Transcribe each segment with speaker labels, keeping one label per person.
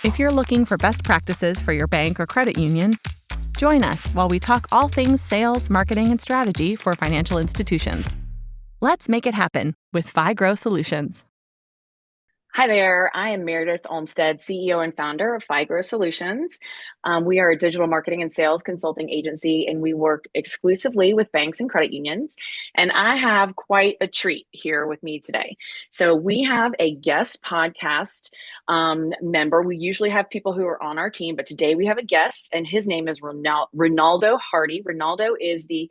Speaker 1: If you're looking for best practices for your bank or credit union, join us while we talk all things sales, marketing, and strategy for financial institutions. Let's make it happen with FiGrow Solutions.
Speaker 2: Hi there. I am Meredith Olmsted, CEO and founder of FiGrow Solutions. We are a digital marketing and sales consulting agency, and we work exclusively with banks and credit unions. And I have quite a treat here with me today. So we have a guest podcast member. We usually have people who are on our team, but today we have a guest, and his name is Ronaldo Hardy. Ronaldo is the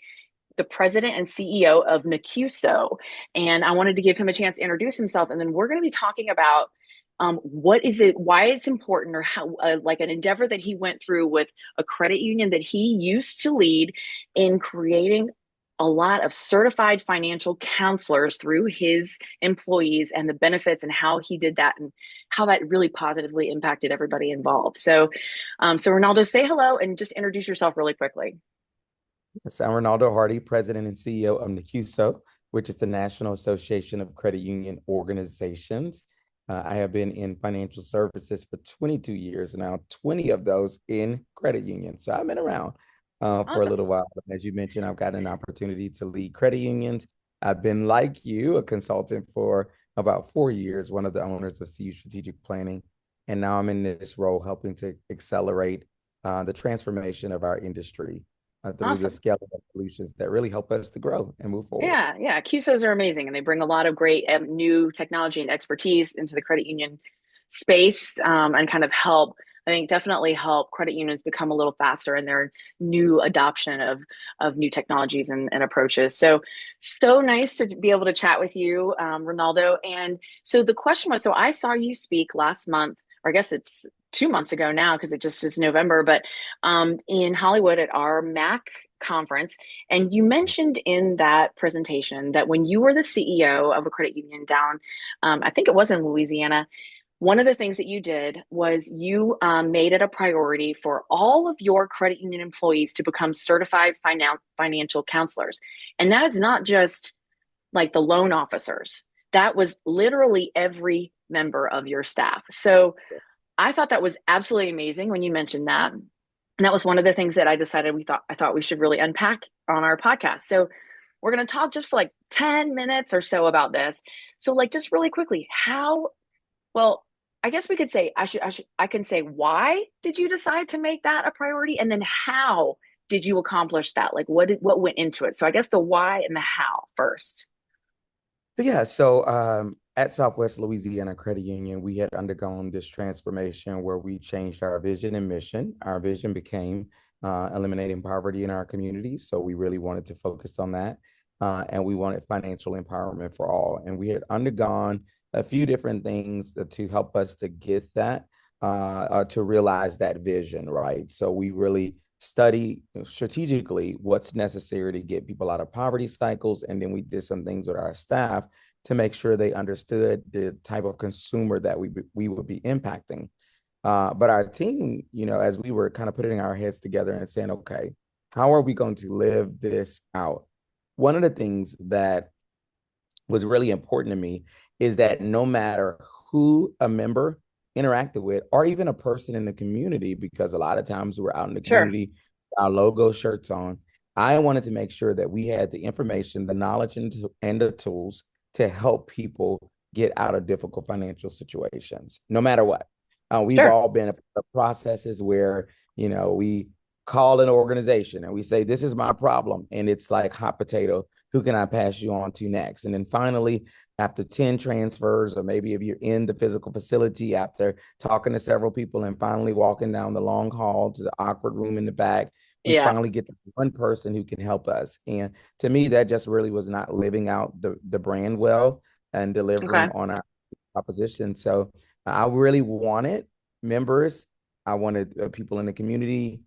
Speaker 2: president and CEO of NACUSO. And I wanted to give him a chance to introduce himself. And then we're going to be talking about what is it, why it's important, or how, like an endeavor that he went through with a credit union that he used to lead in creating a lot of certified financial counselors through his employees and the benefits and how he did that and how that really positively impacted everybody involved. So Ronaldo, say hello and just introduce yourself really quickly.
Speaker 3: Yes, I'm Ronaldo Hardy, President and CEO of NACUSO, which is the National Association of Credit Union Organizations. I have been in financial services for 22 years now, 20 of those in credit unions. So I've been around for a little while. As you mentioned, I've got an opportunity to lead credit unions. I've been, like you, a consultant for about 4 years, one of the owners of CU Strategic Planning. And now I'm in this role helping to accelerate the transformation of our industry through the scalable solutions that really help us to grow and move forward.
Speaker 2: Yeah. CUSOs are amazing, and they bring a lot of great new technology and expertise into the credit union space, and kind of help, I think, definitely help credit unions become a little faster in their new adoption of new technologies and approaches. So nice to be able to chat with you, Ronaldo. And so the question was, so I saw you speak last month, or I guess it's 2 months ago now because it just is November, but in Hollywood at our MAC conference. And you mentioned in that presentation that when you were the CEO of a credit union down, I think it was in Louisiana, one of the things that you did was you made it a priority for all of your credit union employees to become certified financial counselors. And that is not just like the loan officers. That was literally every member of your staff. So I thought that was absolutely amazing when you mentioned that. And that was one of the things that I decided I thought we should really unpack on our podcast. So we're going to talk just for like 10 minutes or so about this. So like, just really quickly, well, I guess we could say, I can say, why did you decide to make that a priority? And then how did you accomplish that? Like what went into it? So I guess the why and the how first.
Speaker 3: So at Southwest Louisiana Credit Union, we had undergone this transformation where we changed our vision and mission. Our vision became eliminating poverty in our community. So we really wanted to focus on that. And we wanted financial empowerment for all. And we had undergone a few different things to help us to get that, to realize that vision, right? So we really study strategically what's necessary to get people out of poverty cycles. And then we did some things with our staff to make sure they understood the type of consumer that we would be impacting. But our team, as we were kind of putting our heads together and saying, okay, how are we going to live this out? One of the things that was really important to me is that no matter who a member interacted with, or even a person in the community, because a lot of times we're out in the community, our logo shirts on, I wanted to make sure that we had the information, the knowledge, and the tools to help people get out of difficult financial situations, no matter what. We've all been in processes where, we call an organization and we say, this is my problem. And it's like hot potato. Who can I pass you on to next? And then finally, after 10 transfers, or maybe if you're in the physical facility, after talking to several people and finally walking down the long hall to the awkward room in the back, we finally get to one person who can help us. And to me, that just really was not living out the brand well and delivering on our proposition. So I really wanted members, I wanted people in the community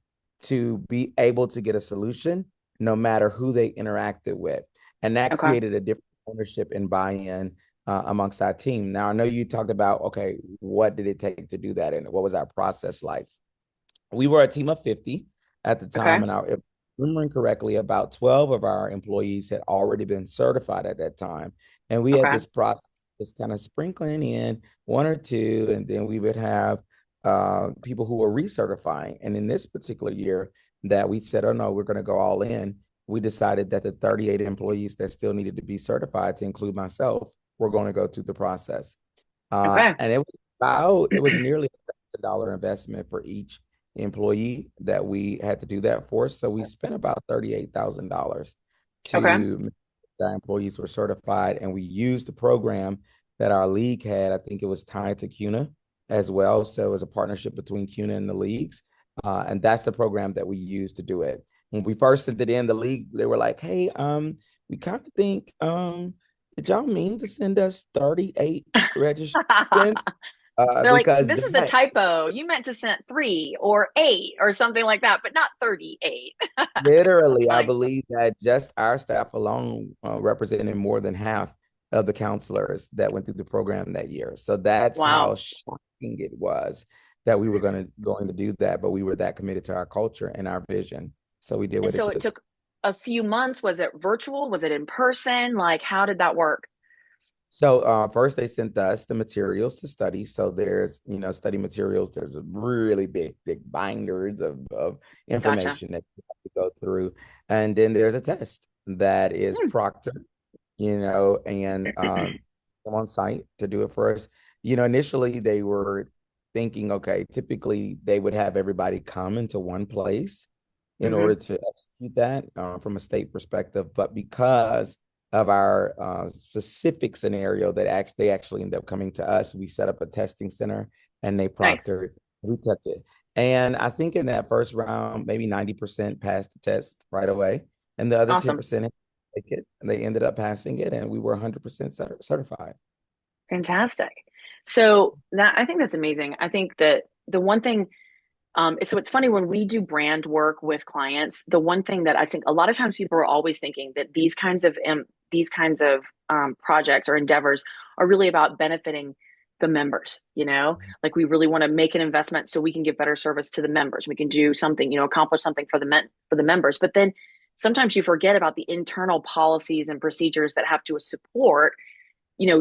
Speaker 3: to be able to get a solution no matter who they interacted with. And that created a different ownership and buy-in amongst our team. Now, I know you talked about, okay, what did it take to do that? And what was our process like? We were a team of 50 at the time. And if I'm remembering correctly, about 12 of our employees had already been certified at that time. And we had this process just kind of sprinkling in one or two, and then we would have people who were recertifying. And in this particular year that we said, oh no, we're going to go all in, we decided that the 38 employees that still needed to be certified, to include myself, were going to go through the process.
Speaker 2: Okay.
Speaker 3: And it was nearly $1,000 investment for each employee that we had to do that for. So we spent about $38,000
Speaker 2: Okay.
Speaker 3: to our employees were certified, and we used the program that our league had. I think it was tied to CUNA as well. So it was a partnership between CUNA and the leagues. And that's the program that we used to do it. When we first sent it in, the league, they were like, hey, we kind of think, did y'all mean to send us 38 registrants?
Speaker 2: They're like,
Speaker 3: Because
Speaker 2: this is a
Speaker 3: that,
Speaker 2: typo. You meant to send 3 or 8 or something like that, but not 38. That's
Speaker 3: literally, I
Speaker 2: funny.
Speaker 3: believe that just our staff alone represented more than half of the counselors that went through the program that year. So that's how
Speaker 2: Wow.
Speaker 3: shocking it was that we were going to do that, but we were that committed to our culture and our vision. So we did
Speaker 2: And
Speaker 3: what it
Speaker 2: so it
Speaker 3: took.
Speaker 2: took a few months. Was it virtual? Was it in person? Like, how did that work?
Speaker 3: So first they sent us the materials to study. So there's, study materials. There's a really big binders of
Speaker 2: Gotcha.
Speaker 3: information that you have to go through. And then there's a test that is
Speaker 2: Hmm.
Speaker 3: proctored, and come on site to do it for us. Initially they were thinking, okay, typically they would have everybody come into one place in order
Speaker 2: Hmm.
Speaker 3: to execute that from a state perspective. But because of our specific scenario that they actually ended up coming to us, we set up a testing center and they
Speaker 2: Nice.
Speaker 3: proctored, we took it. And I think in that first round, maybe 90% passed the test right away. And the other
Speaker 2: Awesome.
Speaker 3: 10% take it, and they ended up passing it, and we were 100% certified.
Speaker 2: Fantastic. So that I think that's amazing. I think that the one thing, so it's funny when we do brand work with clients, the one thing that I think a lot of times people are always thinking that these kinds of projects or endeavors are really about benefiting the members, like we really want to make an investment so we can give better service to the members. We can do something, accomplish something for the members. But then sometimes you forget about the internal policies and procedures that have to support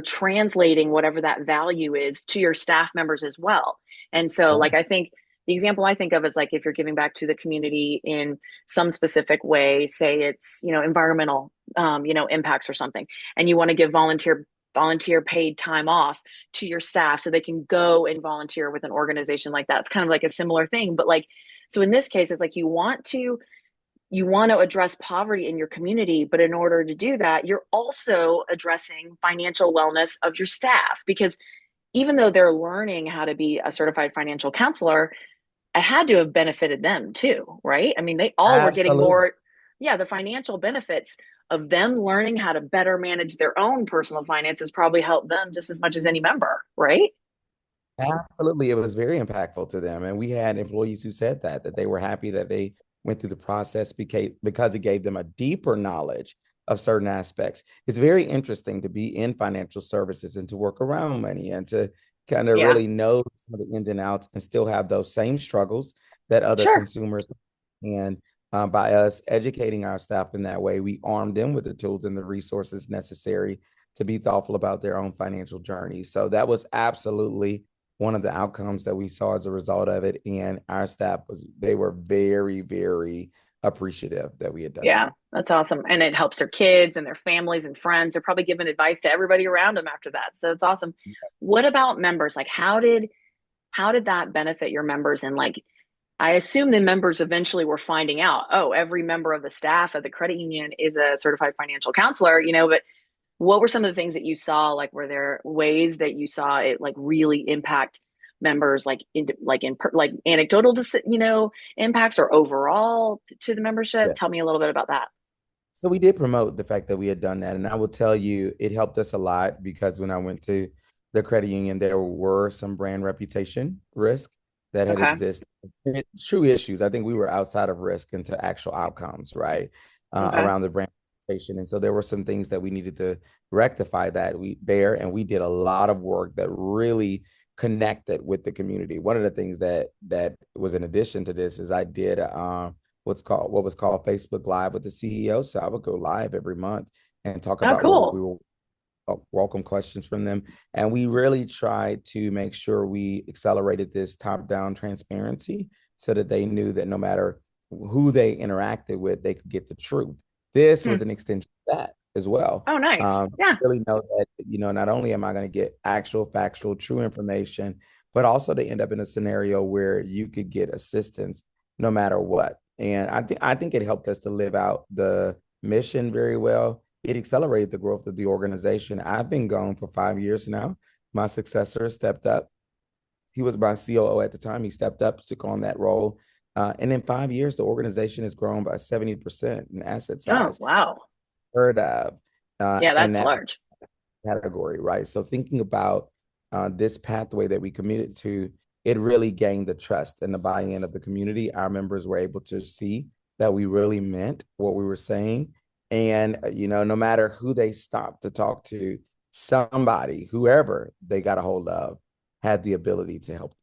Speaker 2: translating whatever that value is to your staff members as well. And so,
Speaker 3: Yeah,
Speaker 2: like, I think the example I think of is like if you're giving back to the community in some specific way, say it's, environmental, impacts or something, and you want to give volunteer paid time off to your staff so they can go and volunteer with an organization like that. It's kind of like a similar thing, but like, so in this case, it's like you want to address poverty in your community, but in order to do that, you're also addressing financial wellness of your staff because even though they're learning how to be a certified financial counselor, it had to have benefited them too, right? I mean, they all were getting
Speaker 3: absolutely.
Speaker 2: more, yeah, the financial benefits of them learning how to better manage their own personal finances probably helped them just as much as any member, right?
Speaker 3: Absolutely. It was very impactful to them. And we had employees who said that they were happy that they went through the process because it gave them a deeper knowledge of certain aspects. It's very interesting to be in financial services and to work around money and to kind of
Speaker 2: Yeah,
Speaker 3: really know some of the ins and outs and still have those same struggles that other
Speaker 2: sure.
Speaker 3: consumers. And by us educating our staff in that way, we armed them with the tools and the resources necessary to be thoughtful about their own financial journey. So that was absolutely one of the outcomes that we saw as a result of it. And our staff they were very, very appreciative that we had done
Speaker 2: Yeah,
Speaker 3: that.
Speaker 2: that's awesome. And it helps their kids and their families and friends. They're probably giving advice to everybody around them after that. So it's awesome. What about members? Like how did that benefit your members? And like I assume the members eventually were finding out, oh, every member of the staff at the credit union is a certified financial counselor, but what were some of the things that you saw? Like, were there ways that you saw it like really impact members, like anecdotal, impacts or overall to the membership?
Speaker 3: Yeah.
Speaker 2: Tell me a little bit about that.
Speaker 3: So we did promote the fact that we had done that. And I will tell you, it helped us a lot because when I went to the credit union, there were some brand reputation risk that had
Speaker 2: Okay.
Speaker 3: existed. True issues. I think we were outside of risk into actual outcomes, right?
Speaker 2: Okay.
Speaker 3: Around the brand reputation. And so there were some things that we needed to rectify and we did a lot of work that really connected with the community. One of the things that was in addition to this is I did what was called Facebook Live with the CEO. So I would go live every month and talk
Speaker 2: Oh,
Speaker 3: about what we
Speaker 2: cool.
Speaker 3: were. welcome questions from them. And we really tried to make sure we accelerated this top-down transparency so that they knew that no matter who they interacted with, they could get the truth. This
Speaker 2: Hmm.
Speaker 3: was an extension of that as well.
Speaker 2: Oh, nice. Yeah.
Speaker 3: Really know that, not only am I going to get actual, factual, true information, but also to end up in a scenario where you could get assistance no matter what. And I think it helped us to live out the mission very well. It accelerated the growth of the organization. I've been gone for 5 years now. My successor stepped up. He was my COO at the time. He stepped up, took on that role. And in 5 years, the organization has grown by 70% in asset
Speaker 2: Oh,
Speaker 3: size.
Speaker 2: wow.
Speaker 3: Heard of
Speaker 2: Yeah,
Speaker 3: in
Speaker 2: that's
Speaker 3: that
Speaker 2: large.
Speaker 3: category, right? So thinking about this pathway that we committed to, it really gained the trust and the buy-in of the community. Our members were able to see that we really meant what we were saying. And, no matter who they stopped to talk to, somebody, whoever they got a hold of, had the ability to help.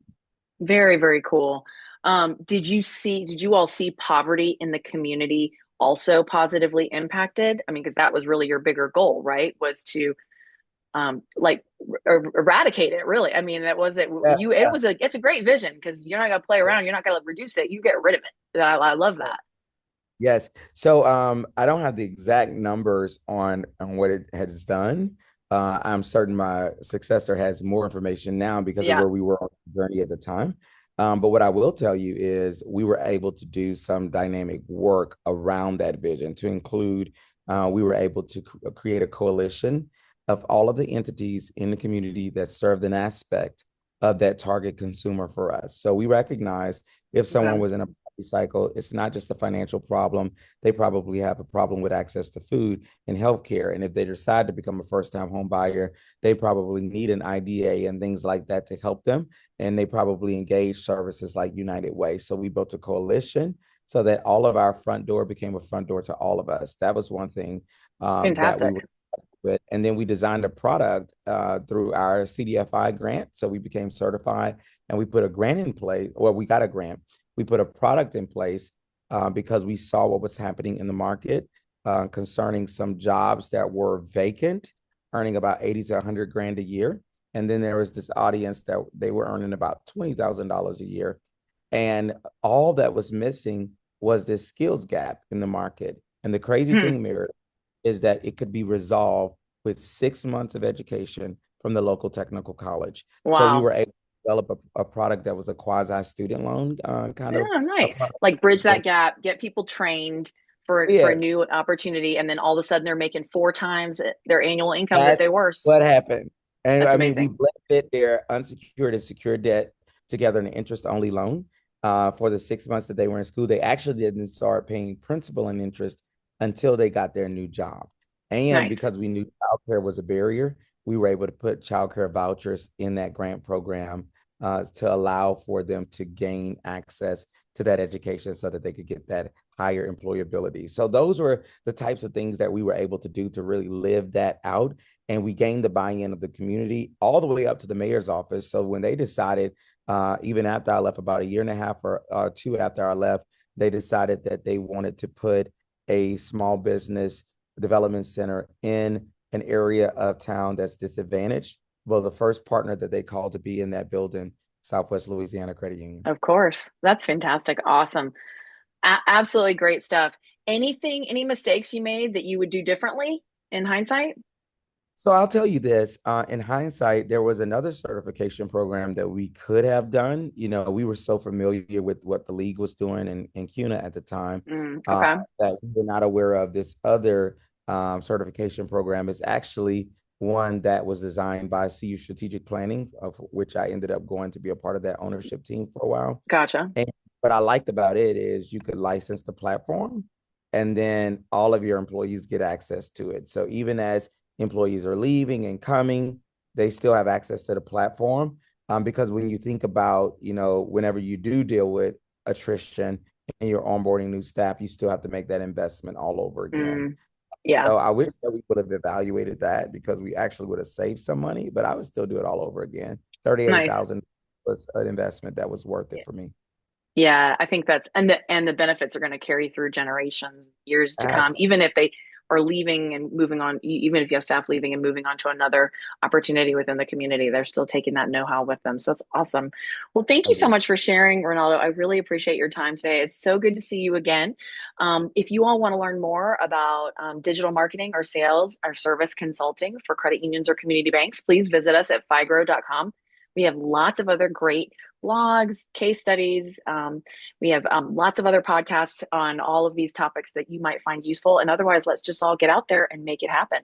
Speaker 2: Very, very cool. Did you all see poverty in the community also positively impacted? I mean, because that was really your bigger goal, right? Was to like eradicate it, really. I mean, that was it.
Speaker 3: Yeah,
Speaker 2: It's a great vision because you're not gonna play around, you're not gonna reduce it, you get rid of it. I love that.
Speaker 3: yes. So I don't have the exact numbers on what it has done. I'm certain my successor has more information now because of
Speaker 2: Yeah.
Speaker 3: where we were on the journey at the time. But what I will tell you is we were able to do some dynamic work around that vision to include, we were able to create a coalition of all of the entities in the community that served an aspect of that target consumer for us. So we recognize if someone
Speaker 2: Okay.
Speaker 3: was in a cycle, it's not just a financial problem. They probably have a problem with access to food and healthcare. And if they decide to become a first-time home buyer, they probably need an IDA and things like that to help them. And they probably engage services like United Way. So we built a coalition so that all of our front door became a front door to all of us. That was one thing that we
Speaker 2: Fantastic.
Speaker 3: were with. And then we designed a product through our CDFI grant. So we became certified and we put a grant in place. Well, we got a grant. We put a product in place because we saw what was happening in the market concerning some jobs that were vacant, earning about 80 to 100 grand a year. And then there was this audience that they were earning about $20,000 a year. And all that was missing was this skills gap in the market. And the crazy
Speaker 2: Hmm.
Speaker 3: thing, Meredith, is that it could be resolved with 6 months of education from the local technical college. So we
Speaker 2: Wow.
Speaker 3: were able to develop a product that was a quasi student loan kind of
Speaker 2: Yeah,
Speaker 3: a
Speaker 2: nice.
Speaker 3: product.
Speaker 2: Like bridge that gap, get people trained for a
Speaker 3: Yeah,
Speaker 2: new opportunity, and then all of a sudden they're making four times their annual income that they
Speaker 3: that's
Speaker 2: were.
Speaker 3: what happened. And
Speaker 2: That's
Speaker 3: I mean, we
Speaker 2: amazing.
Speaker 3: blended their unsecured and secured debt together in an interest-only loan for the 6 months that they were in school. They actually didn't start paying principal and interest until they got their new job. And
Speaker 2: Nice.
Speaker 3: because we knew childcare was a barrier, we were able to put childcare vouchers in that grant program to allow for them to gain access to that education so that they could get that higher employability. So those were the types of things that we were able to do to really live that out. And we gained the buy-in of the community all the way up to the mayor's office. So when they decided, even after I left, about a year and a half or two after I left, they decided that they wanted to put a small business development center in an area of town that's disadvantaged. Well, the first partner that they called to be in that building, Southwest Louisiana Credit Union.
Speaker 2: Of course. That's fantastic. Awesome. Absolutely great stuff. Any mistakes you made that you would do differently in hindsight?
Speaker 3: So I'll tell you this, in hindsight, there was another certification program that we could have done. We were so familiar with what the league was doing in CUNA at the time
Speaker 2: Okay.
Speaker 3: that we were not aware of this other certification program. It's actually one that was designed by CU Strategic Planning, of which I ended up going to be a part of that ownership team for a while.
Speaker 2: Gotcha.
Speaker 3: And what I liked about it is you could license the platform and then all of your employees get access to it. So even as employees are leaving and coming, they still have access to the platform. Because when you think about, whenever you do deal with attrition and you're onboarding new staff, you still have to make that investment all over again.
Speaker 2: Mm, yeah.
Speaker 3: So I wish that we would have evaluated that because we actually would have saved some money, but I would still do it all over again.
Speaker 2: Nice.
Speaker 3: 38,000 was an investment that was worth it for me.
Speaker 2: Yeah, I think that's and the benefits are going to carry through generations, years to come,
Speaker 3: Absolutely.
Speaker 2: even if they are leaving and moving on, even if you have staff leaving and moving on to another opportunity within the community, they're still taking that know-how with them. So that's awesome. Well, thank you so much for sharing, Ronaldo. I really appreciate your time today. It's so good to see you again. If you all want to learn more about digital marketing or sales or service consulting for credit unions or community banks, please visit us at figrow.com. We have lots of other great blogs, case studies. We have lots of other podcasts on all of these topics that you might find useful. And otherwise, let's just all get out there and make it happen.